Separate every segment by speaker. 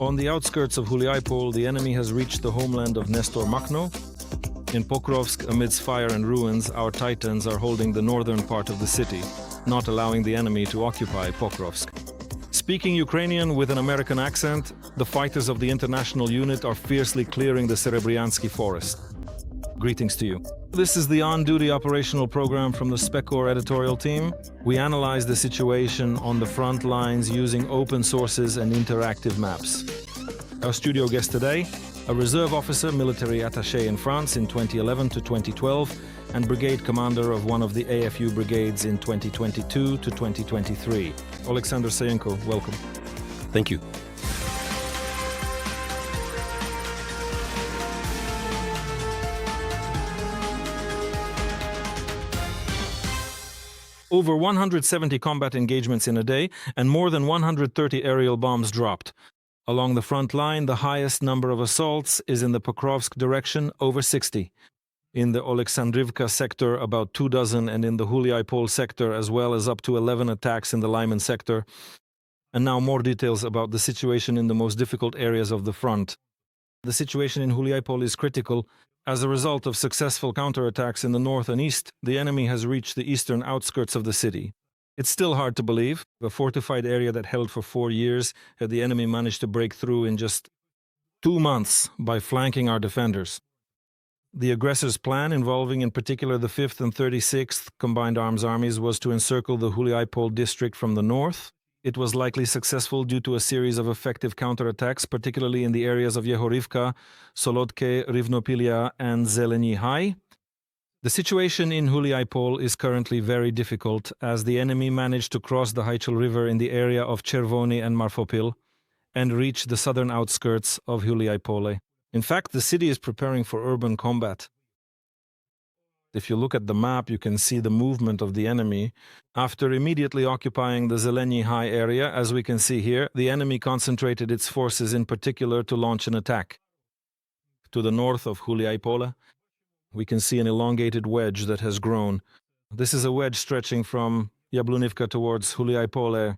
Speaker 1: On the outskirts of Huliaipole, the enemy has reached the homeland of Nestor Makhno. In Pokrovsk, amidst fire and ruins, our Titans are holding the northern part of the city, not allowing the enemy to occupy Pokrovsk. Speaking Ukrainian with an American accent, the fighters of the international unit are fiercely clearing the Serebryansky Forest. Greetings to you. This is the on-duty operational program from the SpetsCor editorial team. We analyze the situation on the front lines using open sources and interactive maps. Our studio guest today, a reserve officer, military attaché in France in 2011 to 2012, and brigade commander of one of the AFU brigades in 2022 to 2023. Oleksandr Saienko, welcome.
Speaker 2: Thank you.
Speaker 1: Over 170 combat engagements in a day and more than 130 aerial bombs dropped. Along the front line, the highest number of assaults is in the Pokrovsk direction, over 60. In the Oleksandrivka sector, about 24, and in the Huliaipole sector, as well as up to 11 attacks in the Lyman sector. And now more details about the situation in the most difficult areas of the front. The situation in Huliaipole is critical. As a result of successful counterattacks in the north and east, the enemy has reached the eastern outskirts of the city. It's still hard to believe. A fortified area that held for 4 years, the enemy managed to break through in just 2 months by flanking our defenders. The aggressors' plan, involving in particular the 5th and 36th Combined Arms Armies, was to encircle the Huliaipole district from the north. It was likely successful due to a series of effective counterattacks, particularly in the areas of Yehorivka, Solodke, Rivnopilia, and Zeleny High. The situation in Huliaipole is currently very difficult, as the enemy managed to cross the Huliaipole River in the area of Chervony and Marfopil and reach the southern outskirts of Huliaipole. In fact, the city is preparing for urban combat. If you look at the map, you can see the movement of the enemy. After immediately occupying the Zeleny High area, as we can see here, the enemy concentrated its forces in particular to launch an attack. To the north of Huliaipole, we can see an elongated wedge that has grown. This is a wedge stretching from Yablunivka towards Huliaipole.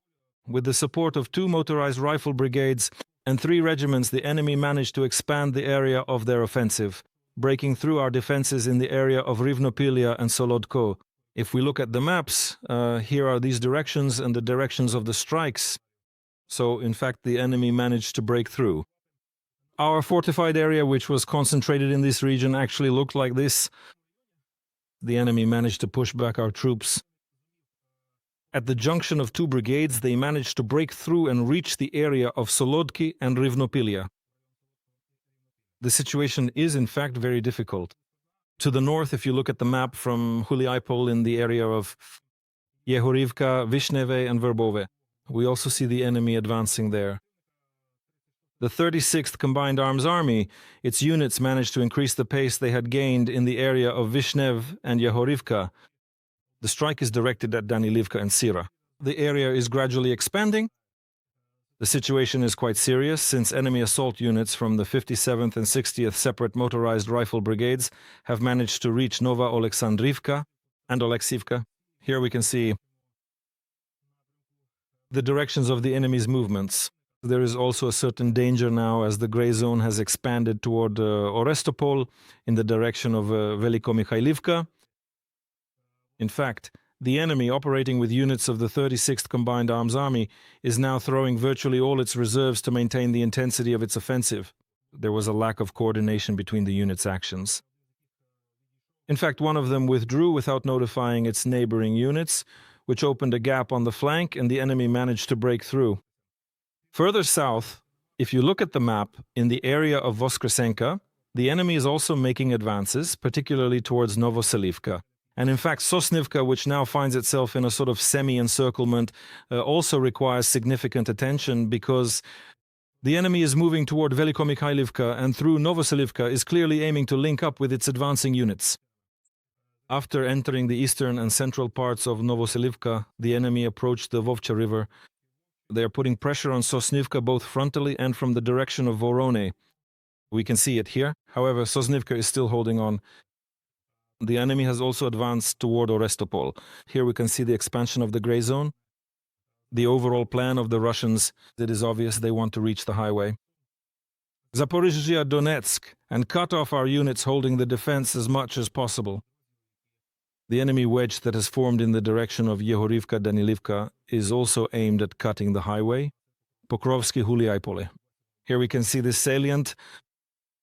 Speaker 1: With the support of 2 motorized rifle brigades and 3 regiments, the enemy managed to expand the area of their offensive, breaking through our defenses in the area of Rivnopilia and Solodko. If we look at the maps, here are these directions and the directions of the strikes. So, in fact, the enemy managed to break through. Our fortified area, which was concentrated in this region, actually looked like this. The enemy managed to push back our troops. At the junction of 2 brigades, they managed to break through and reach the area of Solodki and Rivnopilia. The situation is, in fact, very difficult. To the north, if you look at the map from Huliaipole in the area of Yehorivka, Vishneve, and Verbove, we also see the enemy advancing there. The 36th Combined Arms Army, its units managed to increase the pace they had gained in the area of Vishnev and Yehorivka. The strike is directed at Danilivka and Sira. The area is gradually expanding. The situation is quite serious, since enemy assault units from the 57th and 60th separate motorized rifle brigades have managed to reach Nova Oleksandrivka and Oleksivka. Here we can see the directions of the enemy's movements. There is also a certain danger now, as the gray zone has expanded toward Orestopol in the direction of Velikomikhylivka. In fact, the enemy, operating with units of the 36th Combined Arms Army, is now throwing virtually all its reserves to maintain the intensity of its offensive. There was a lack of coordination between the units' actions. In fact, one of them withdrew without notifying its neighboring units, which opened a gap on the flank, and the enemy managed to break through. Further south, if you look at the map, in the area of Voskresenka, the enemy is also making advances, particularly towards Novoselivka. And in fact, Sosnivka, which now finds itself in a sort of semi-encirclement, also requires significant attention, because the enemy is moving toward Velikomikhylivka and through Novoselivka is clearly aiming to link up with its advancing units. After entering the eastern and central parts of Novoselivka, the enemy approached the Vovcha River. They are putting pressure on Sosnivka both frontally and from the direction of Vorone. We can see it here. However, Sosnivka is still holding on. The enemy has also advanced toward Orestopole. Here we can see the expansion of the gray zone. The overall plan of the Russians, it is obvious they want to reach the highway. Zaporizhzhia Donetsk and cut off our units holding the defense as much as possible. The enemy wedge that has formed in the direction of Yehorivka-Danilivka is also aimed at cutting the highway, Pokrovsk Huliaipole. Here we can see this salient.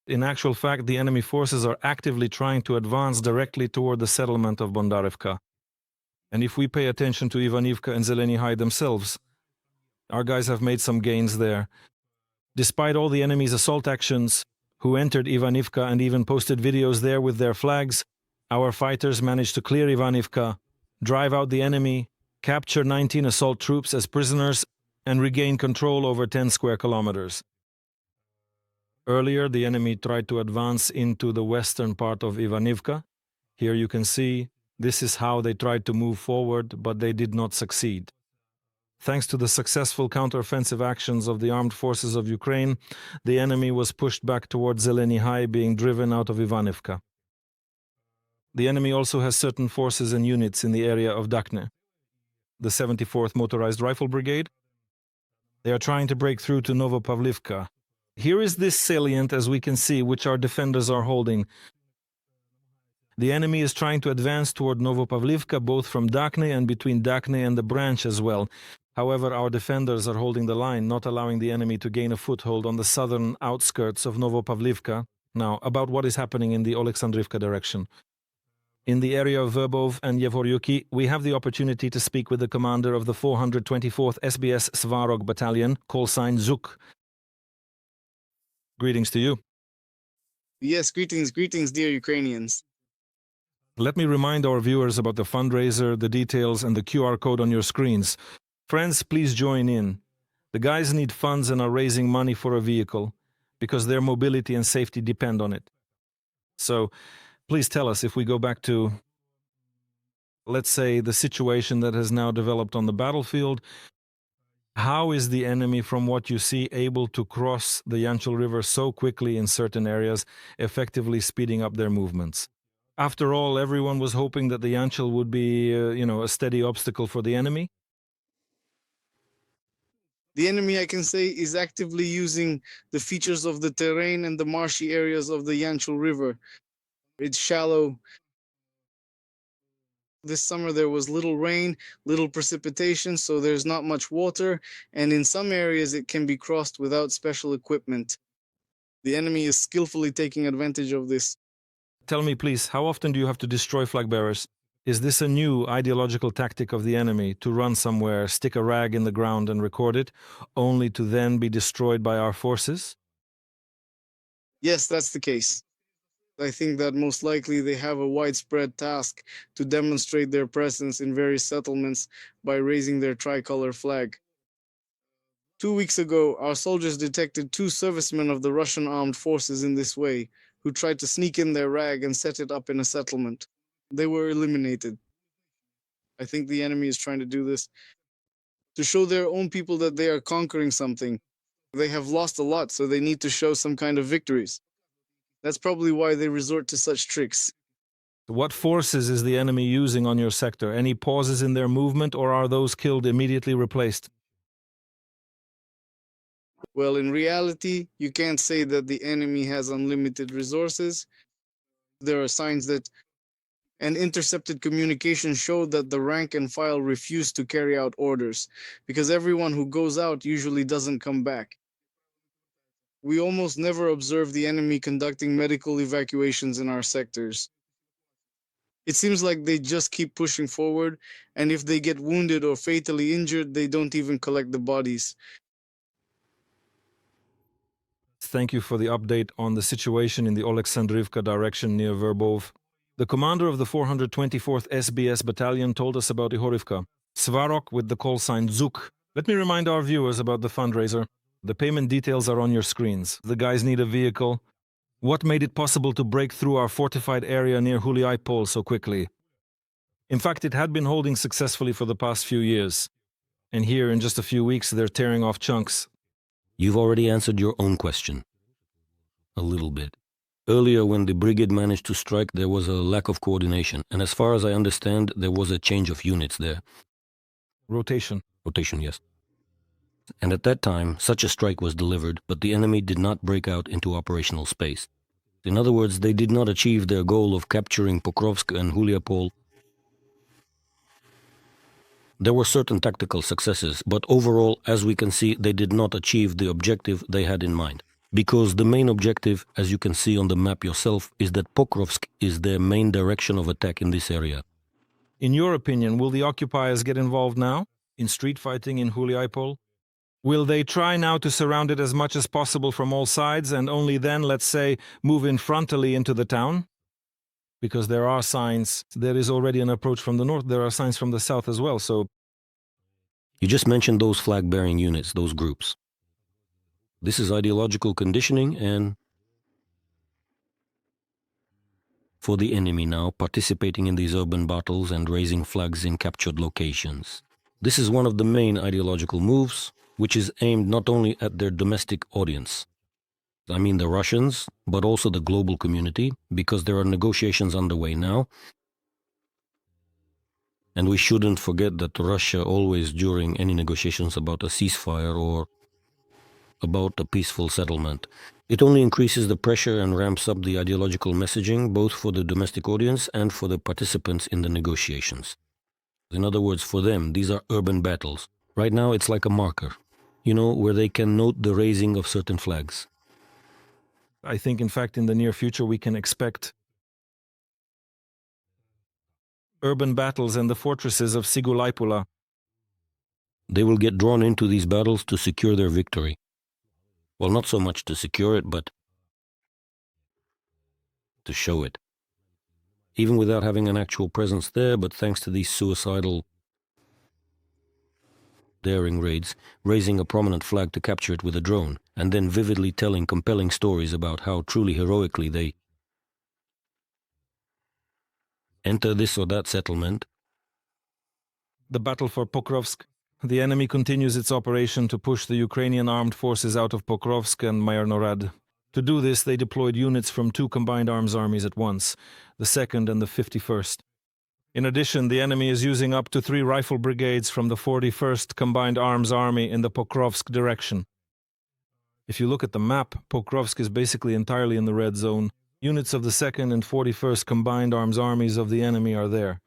Speaker 1: In actual fact, the enemy forces are actively trying to advance directly toward the settlement of Bondarivka. And if we pay attention to Ivanivka and Zeleny High themselves, our guys have made some gains there. Despite all the enemy's assault actions, who entered Ivanivka and even posted videos there with their flags, our fighters managed to clear Ivanivka, drive out the enemy, capture 19 assault troops as prisoners, and regain control over 10 square kilometers. Earlier, the enemy tried to advance into the western part of Ivanivka. Here you can see this is how they tried to move forward, but they did not succeed. Thanks to the successful counteroffensive actions of the armed forces of Ukraine, the enemy was pushed back towards Zeleny High, being driven out of Ivanivka. The enemy also has certain forces and units in the area of Dakhne. The 74th Motorized Rifle Brigade. They are trying to break through to Novopavlivka. Here is this salient, as we can see, which our defenders are holding. The enemy is trying to advance toward Novopavlivka, both from Dakhne and between Dakhne and the branch as well. However, our defenders are holding the line, not allowing the enemy to gain a foothold on the southern outskirts of Novopavlivka. Now, about what is happening in the Oleksandrivka direction. In the area of Verbov and Yevoryuki, we have the opportunity to speak with the commander of the 424th SBS Svarog Battalion, call sign Zuk. Greetings to you.
Speaker 2: Yes, greetings, dear Ukrainians.
Speaker 1: Let me remind our viewers about the fundraiser, the details, and the QR code on your screens. Friends, please join in. The guys need funds and are raising money for a vehicle because their mobility and safety depend on it. So, please tell us, if we go back to, let's say, the situation that has now developed on the battlefield, how is the enemy, from what you see, able to cross the Yanchel River so quickly in certain areas, effectively speeding up their movements? After all, everyone was hoping that the Yanchel would be, a steady obstacle for the enemy.
Speaker 2: The enemy, I can say, is actively using the features of the terrain and the marshy areas of the Yanchel River. It's shallow. This summer there was little rain, little precipitation, so there's not much water, and in some areas it can be crossed without special equipment. The enemy is skillfully taking advantage of this.
Speaker 1: Tell me, please, how often do you have to destroy flag bearers? Is this a new ideological tactic of the enemy, to run somewhere, stick a rag in the ground and record it, only to then be destroyed by our forces?
Speaker 2: Yes, that's the case. I think that most likely they have a widespread task to demonstrate their presence in various settlements by raising their tricolor flag. 2 weeks ago, our soldiers detected 2 servicemen of the Russian armed forces in this way, who tried to sneak in their rag and set it up in a settlement. They were eliminated. I think the enemy is trying to do this to show their own people that they are conquering something. They have lost a lot, so they need to show some kind of victories. That's probably why they resort to such tricks.
Speaker 1: What forces is the enemy using on your sector? Any pauses in their movement, or are those killed immediately replaced?
Speaker 2: Well, in reality, you can't say that the enemy has unlimited resources. There are signs that an intercepted communication showed that the rank and file refused to carry out orders, because everyone who goes out usually doesn't come back. We almost never observe the enemy conducting medical evacuations in our sectors. It seems like they just keep pushing forward, and if they get wounded or fatally injured, they don't even collect the bodies.
Speaker 1: Thank you for the update on the situation in the Oleksandrivka direction near Verbov. The commander of the 424th SBS Battalion told us about Ihorivka. Svarok with the call sign Zuk. Let me remind our viewers about the fundraiser. The payment details are on your screens. The guys need a vehicle. What made it possible to break through our fortified area near Huliaipole so quickly? In fact, it had been holding successfully for the past few years. And here, in just a few weeks, they're tearing off chunks.
Speaker 3: You've already answered your own question. A little bit. Earlier, when the brigade managed to strike, there was a lack of coordination, and as far as I understand, there was a change of units there.
Speaker 1: Rotation.
Speaker 3: Rotation, yes. And at that time, such a strike was delivered, but the enemy did not break out into operational space. In other words, they did not achieve their goal of capturing Pokrovsk and Huliaipole. There were certain tactical successes, but overall, as we can see, they did not achieve the objective they had in mind. Because the main objective, as you can see on the map yourself, is that Pokrovsk is their main direction of attack in this area.
Speaker 1: In your opinion, will the occupiers get involved now in street fighting in Huliaipole? Will they try now to surround it as much as possible from all sides and only then, let's say, move in frontally into the town? Because there are signs, there is already an approach from the north, there are signs from the south as well, so...
Speaker 3: You just mentioned those flag-bearing units, those groups. This is ideological conditioning and for the enemy now, participating in these urban battles and raising flags in captured locations. This is one of the main ideological moves, which is aimed not only at their domestic audience, I mean the Russians, but also the global community, because there are negotiations underway now. And we shouldn't forget that Russia always, during any negotiations about a ceasefire or about a peaceful settlement, it only increases the pressure and ramps up the ideological messaging, both for the domestic audience and for the participants in the negotiations. In other words, for them, these are urban battles. Right now, it's like a marker, where they can note the raising of certain flags.
Speaker 1: I think, in fact, in the near future, we can expect urban battles and the fortresses of Huliaipole.
Speaker 3: They will get drawn into these battles to secure their victory. Well, not so much to secure it, but to show it. Even without having an actual presence there, but thanks to these suicidal, daring raids, raising a prominent flag to capture it with a drone, and then vividly telling compelling stories about how truly heroically they enter this or that settlement.
Speaker 1: The battle for Pokrovsk. The enemy continues its operation to push the Ukrainian armed forces out of Pokrovsk and Myrnorad. To do this, they deployed units from 2 combined arms armies at once, the 2nd and the 51st. In addition, the enemy is using up to 3 rifle brigades from the 41st Combined Arms Army in the Pokrovsk direction. If you look at the map, Pokrovsk is basically entirely in the red zone. Units of the 2nd and 41st Combined Arms Armies of the enemy are there.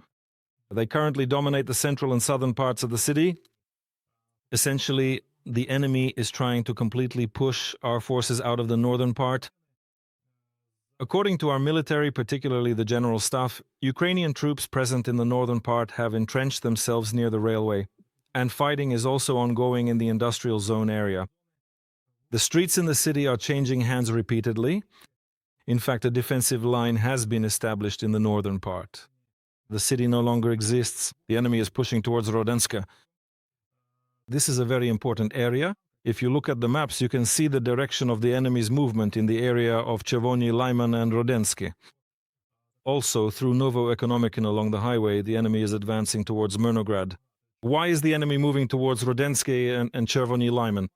Speaker 1: They currently dominate the central and southern parts of the city. Essentially, the enemy is trying to completely push our forces out of the northern part. According to our military, particularly the General Staff, Ukrainian troops present in the northern part have entrenched themselves near the railway, and fighting is also ongoing in the industrial zone area. The streets in the city are changing hands repeatedly. In fact, a defensive line has been established in the northern part. The city no longer exists. The enemy is pushing towards Rodenska. This is a very important area. If you look at the maps, you can see the direction of the enemy's movement in the area of Chervony, Lyman and Rodensky. Also, through Novo-Ekonomikin along the highway, the enemy is advancing towards Myrnograd. Why is the enemy moving towards Rodensky and Chervony, Lyman?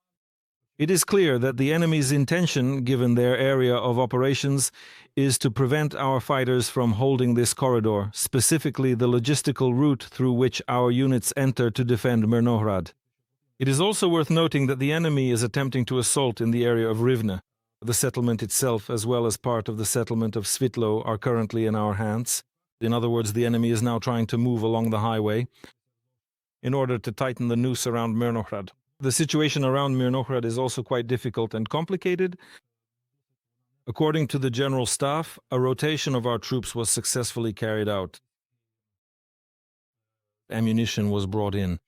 Speaker 1: It is clear that the enemy's intention, given their area of operations, is to prevent our fighters from holding this corridor, specifically the logistical route through which our units enter to defend Myrnograd. It is also worth noting that the enemy is attempting to assault in the area of Rivne. The settlement itself, as well as part of the settlement of Svitlo, are currently in our hands. In other words, the enemy is now trying to move along the highway in order to tighten the noose around Myrnograd. The situation around Myrnograd is also quite difficult and complicated. According to the General Staff, a rotation of our troops was successfully carried out. Ammunition was brought in.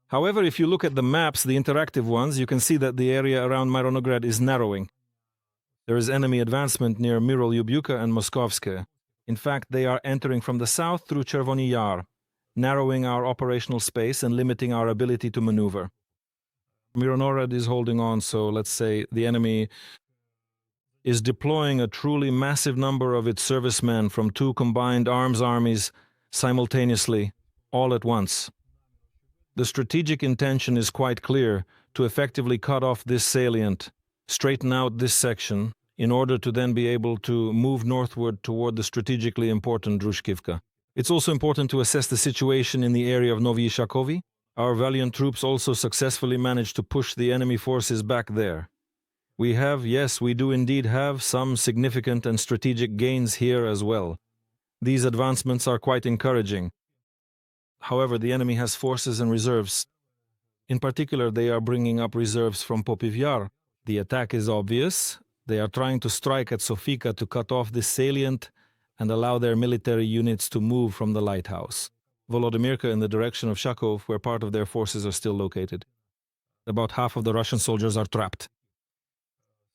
Speaker 1: However, if you look at the maps, the interactive ones, you can see that the area around Myrnograd is narrowing. There is enemy advancement near Lyubuka and Moskovske. In fact, they are entering from the south through Chervony Yar, narrowing our operational space and limiting our ability to maneuver. Myrnograd is holding on, so let's say the enemy is deploying a truly massive number of its servicemen from 2 combined arms armies simultaneously, all at once. The strategic intention is quite clear: to effectively cut off this salient, straighten out this section, in order to then be able to move northward toward the strategically important Drushkivka. It's also important to assess the situation in the area of Novyi Shakovy. Our valiant troops also successfully managed to push the enemy forces back there. We have, yes, we do indeed have some significant and strategic gains here as well. These advancements are quite encouraging. However, the enemy has forces and reserves. In particular, they are bringing up reserves from Popiv Yar. The attack is obvious. They are trying to strike at Sofika to cut off this salient and allow their military units to move from the lighthouse. Volodymyrka in the direction of Shakov, where part of their forces are still located. About half of the Russian soldiers are trapped.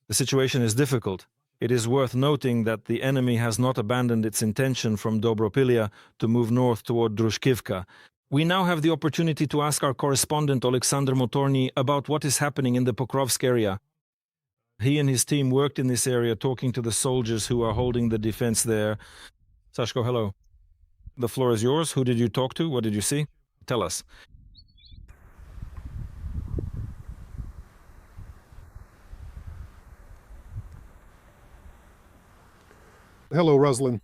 Speaker 1: The situation is difficult. It is worth noting that the enemy has not abandoned its intention from Dobropilya to move north toward Drushkivka. We now have the opportunity to ask our correspondent Oleksandr Motorny about what is happening in the Pokrovsk area. He and his team worked in this area talking to the soldiers who are holding the defense there. Sashko, hello. The floor is yours. Who did you talk to? What did you see? Tell us.
Speaker 4: Hello, Ruslan.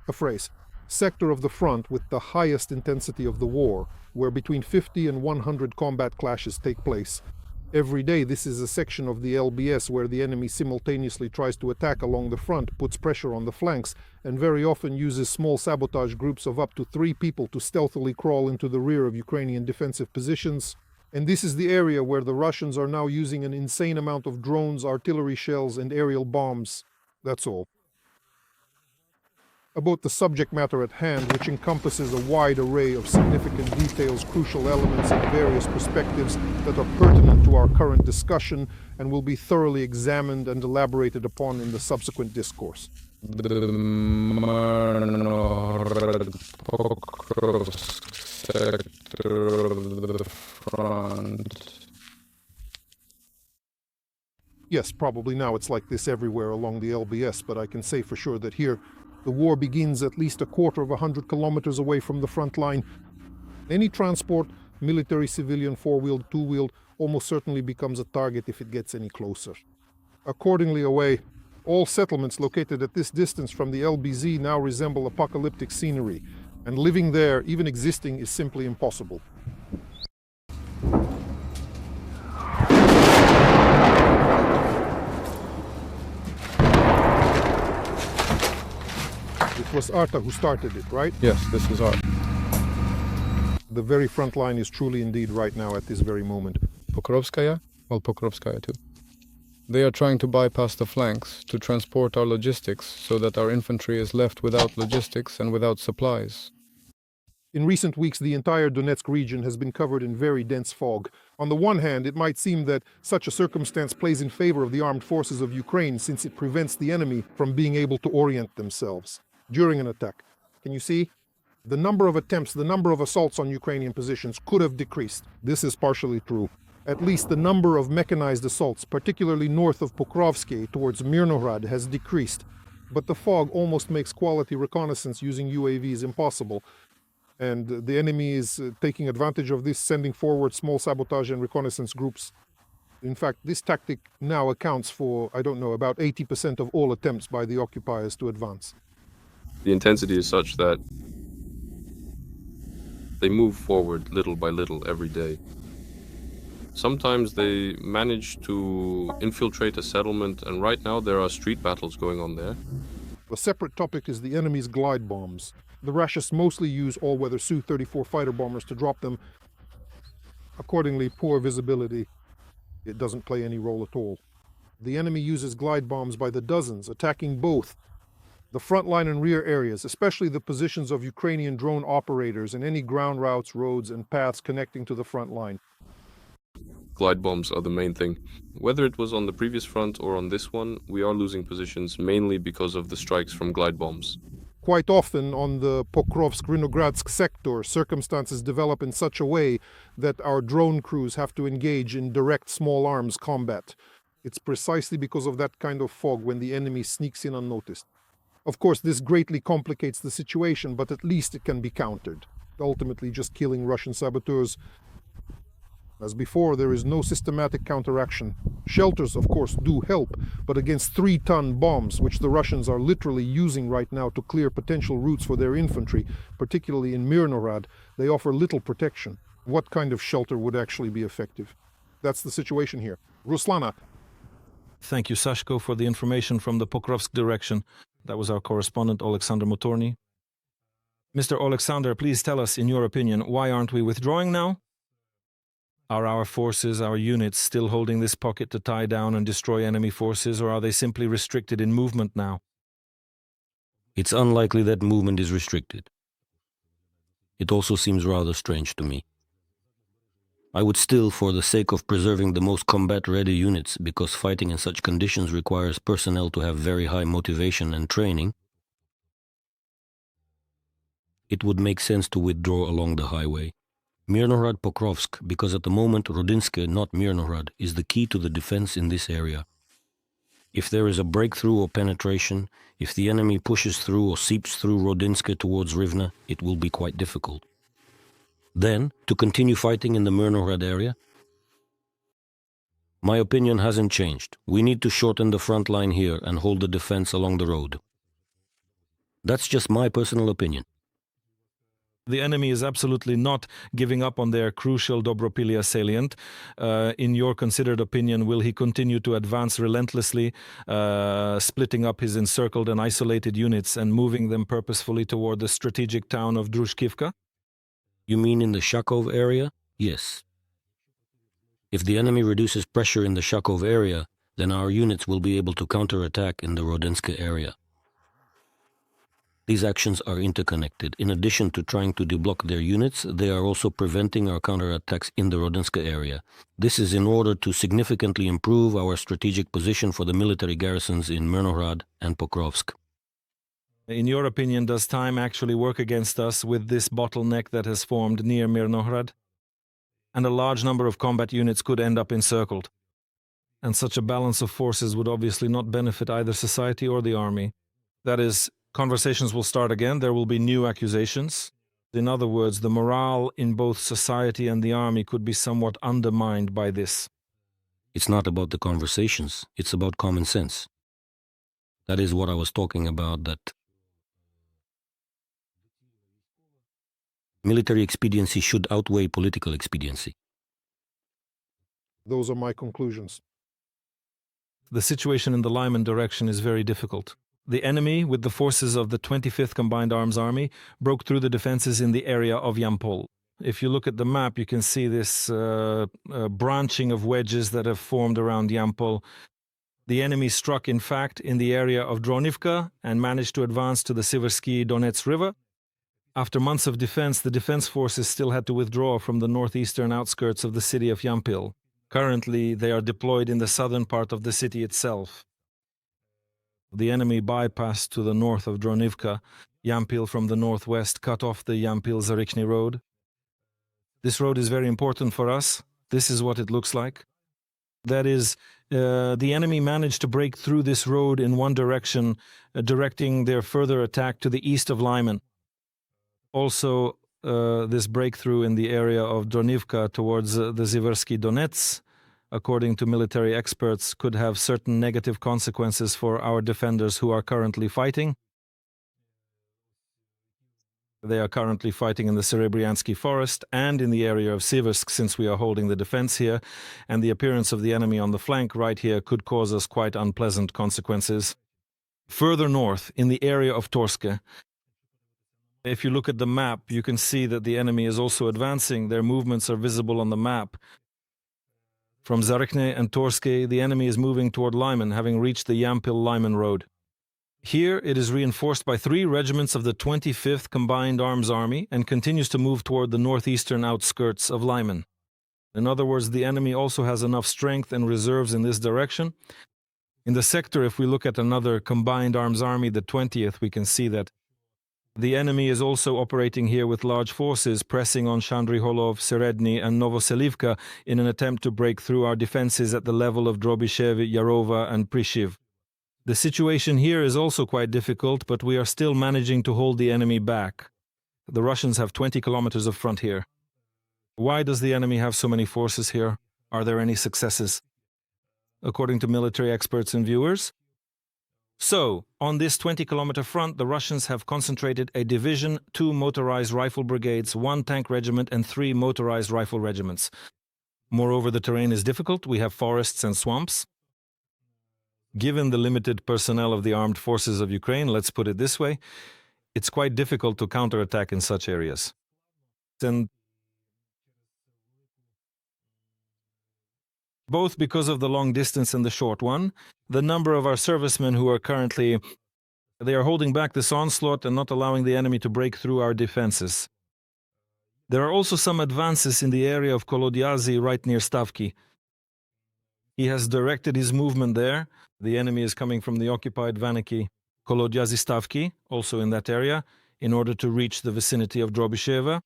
Speaker 4: A phrase. Sector of the front with the highest intensity of the war, where between 50 and 100 combat clashes take place. Every day this is a section of the LBS where the enemy simultaneously tries to attack along the front, puts pressure on the flanks, and very often uses small sabotage groups of up to 3 people to stealthily crawl into the rear of Ukrainian defensive positions. And this is the area where the Russians are now using an insane amount of drones, artillery shells, and aerial bombs. That's all. About the subject matter at hand, which encompasses a wide array of significant details, crucial elements, and various perspectives that are pertinent to our current discussion and will be thoroughly examined and elaborated upon in the subsequent discourse.
Speaker 5: Pokrovsk sector of the front.
Speaker 4: Yes, probably now it's like this everywhere along the LBS, but I can say for sure that here the war begins at least a quarter of 100 kilometers away from the front line. Any transport, military, civilian, four-wheeled, two-wheeled, almost certainly becomes a target if it gets any closer. Accordingly, away, all settlements located at this distance from the LBZ now resemble apocalyptic scenery, and living there, even existing, is simply impossible. It was Arta who started it, right?
Speaker 5: Yes, this is Art.
Speaker 4: The very front line is truly indeed right now at this very moment.
Speaker 5: Pokrovskaya? Well, Pokrovskaya too. They are trying to bypass the flanks to transport our logistics so that our infantry is left without logistics and without supplies.
Speaker 4: In recent weeks, the entire Donetsk region has been covered in very dense fog. On the one hand, it might seem that such a circumstance plays in favor of the armed forces of Ukraine since it prevents the enemy from being able to orient themselves during an attack. Can you see? The number of attempts, the number of assaults on Ukrainian positions could have decreased. This is partially true. At least the number of mechanized assaults, particularly north of Pokrovsk towards Mirnograd, has decreased. But the fog almost makes quality reconnaissance using UAVs impossible. And the enemy is taking advantage of this, sending forward small sabotage and reconnaissance groups. In fact, this tactic now accounts for, I don't know, about 80% of all attempts by the occupiers to advance.
Speaker 6: The intensity is such that they move forward little by little every day. Sometimes they manage to infiltrate a settlement, and right now there are street battles going on there.
Speaker 4: A separate topic is the enemy's glide bombs. The Russians mostly use all-weather Su-34 fighter bombers to drop them. Accordingly, poor visibility. It doesn't play any role at all. The enemy uses glide bombs by the dozens, attacking both the front line and rear areas, especially the positions of Ukrainian drone operators and any ground routes, roads, and paths connecting to the front line.
Speaker 6: Glide bombs are the main thing. Whether it was on the previous front or on this one, we are losing positions mainly because of the strikes from glide bombs.
Speaker 4: Quite often on the Pokrovsk-Vinogradsk sector, circumstances develop in such a way that our drone crews have to engage in direct small arms combat. It's precisely because of that kind of fog when the enemy sneaks in unnoticed. Of course, this greatly complicates the situation, but at least it can be countered, ultimately just killing Russian saboteurs. As before, there is no systematic counteraction. Shelters, of course, do help, but against 3-ton bombs, which the Russians are literally using right now to clear potential routes for their infantry, particularly in Mirnograd, they offer little protection. What kind of shelter would actually be effective? That's the situation here. Ruslana.
Speaker 1: Thank you, Sashko, for the information from the Pokrovsk direction. That was our correspondent, Oleksandr Motorny. Mr. Oleksandr, please tell us, in your opinion, why aren't we withdrawing now? Are our forces, our units, still holding this pocket to tie down and destroy enemy forces, or are they simply restricted in movement now?
Speaker 3: It's unlikely that movement is restricted. It also seems rather strange to me. I would still, for the sake of preserving the most combat-ready units, because fighting in such conditions requires personnel to have very high motivation and training, it would make sense to withdraw along the highway. Mirnohrad-Pokrovsk, because at the moment Rodinske, not Mirnohrad, is the key to the defense in this area. If there is a breakthrough or penetration, if the enemy pushes through or seeps through Rodinske towards Rivne, it will be quite difficult. Then, to continue fighting in the Mirnohrad area? My opinion hasn't changed. We need to shorten the front line here and hold the defense along the road. That's just my personal opinion.
Speaker 1: The enemy is absolutely not giving up on their crucial Dobropilia salient. In your considered opinion, will he continue to advance relentlessly, splitting up his encircled and isolated units and moving them purposefully toward the strategic town of Drushkivka?
Speaker 3: You mean in the Shakov area? Yes. If the enemy reduces pressure in the Shakov area, then our units will be able to counterattack in the Rodinske area. These actions are interconnected. In addition to trying to deblock their units, they are also preventing our counterattacks in the Rodinske area. This is in order to significantly improve our strategic position for the military garrisons in Mirnohrad and Pokrovsk.
Speaker 1: In your opinion, does time actually work against us with this bottleneck that has formed near Mirnohrad? And a large number of combat units could end up encircled. And such a balance of forces would obviously not benefit either society or the army. That is, conversations will start again, there will be new accusations. In other words, the morale in both society and the army could be somewhat undermined by this.
Speaker 3: It's not about the conversations, it's about common sense. That is what I was talking about, that military expediency should outweigh political expediency.
Speaker 4: Those are my conclusions.
Speaker 1: The situation in the Lyman direction is very difficult. The enemy, with the forces of the 25th Combined Arms Army, broke through the defenses in the area of Yarmolyuk. If you look at the map, you can see this branching of wedges that have formed around Yarmolyuk. The enemy struck, in fact, in the area of Dronivka and managed to advance to the Siversky Donets River. After months of defense, the defense forces still had to withdraw from the northeastern outskirts of the city of Yarmolyuk. Currently, they are deployed in the southern part of the city itself. The enemy bypassed to the north of Dronivka. Yarmolyuk from the northwest cut off the Yarmolyuk-Zarychny road. This road is very important for us. This is what it looks like. That is, the enemy managed to break through this road in one direction, directing their further attack to the east of Lyman. Also, this breakthrough in the area of Dronivka towards the Siversky Donets, according to military experts, could have certain negative consequences for our defenders who are currently fighting. They are currently fighting in the Serebryansky Forest and in the area of Siversk, since we are holding the defense here, and the appearance of the enemy on the flank right here could cause us quite unpleasant consequences. Further north, in the area of Torske, if you look at the map, you can see that the enemy is also advancing. Their movements are visible on the map. From Zarychny and Torske, the enemy is moving toward Lyman, having reached the Yarmolyuk-Lyman road. Here, it is reinforced by 3 regiments of the 25th Combined Arms Army and continues to move toward the northeastern outskirts of Lyman. In other words, the enemy also has enough strength and reserves in this direction. In the sector, if we look at another Combined Arms Army, the 20th, we can see that the enemy is also operating here with large forces, pressing on Shandryholov, Seredny and Novoselivka in an attempt to break through our defenses at the level of Drobyshev, Yarova and Prishiv. The situation here is also quite difficult, but we are still managing to hold the enemy back. The Russians have 20 kilometers of front here. Why does the enemy have so many forces here? Are there any successes? According to military experts and viewers, So, on this 20-kilometer front, the Russians have concentrated a division, 2 motorized rifle brigades, 1 tank regiment, and 3 motorized rifle regiments. Moreover, the terrain is difficult. We have forests and swamps. Given the limited personnel of the armed forces of Ukraine, let's put it this way, it's quite difficult to counterattack in such areas. And both because of the long distance and the short one, the number of our servicemen who are currently, they are holding back this onslaught and not allowing the enemy to break through our defenses. There are also some advances in the area of Kolodyazy right near Stavki. He has directed his movement there. The enemy is coming from the occupied Vaniki, Kolodyazy Stavki, also in that area, in order to reach the vicinity of Drobisheva.